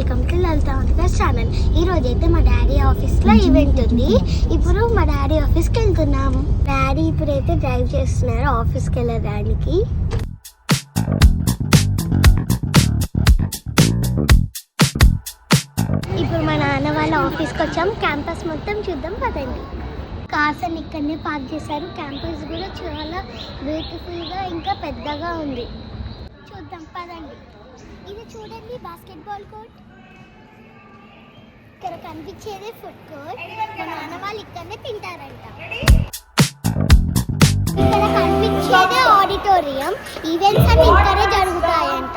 Welcome to Lalitha channel. ఈరోజు అయితే మా డాడీ ఆఫీస్లో ఈవెంట్ ఉంది. ఇప్పుడు మా డాడీ ఆఫీస్కి వెళ్తున్నాం. డాడీ ఇప్పుడైతే డ్రైవ్ చేస్తున్నారు ఆఫీస్కి వెళ్ళడానికి. ఇప్పుడు మా నాన్న వాళ్ళ ఆఫీస్కి వచ్చాం. క్యాంపస్ మొత్తం చూద్దాం పదండి. కార్స్ అన్ని ఇక్కడనే పార్క్ చేశారు. క్యాంపస్ కూడా చాలా బ్యూటిఫుల్గా ఇంకా పెద్దగా ఉంది. చూద్దాం పదండి. ఇది చూడండి బాస్కెట్బాల్ కోర్ట్. ఇక్కడ కనిపించేదే ఫుడ్ కోర్ట్. మా నాన్న వాళ్ళు ఇక్కడనే తింటారంట. ఇక్కడ కనిపించేదే ఆడిటోరియం. ఈవెంట్స్ అన్ని ఇక్కడే జరుగుతాయంట.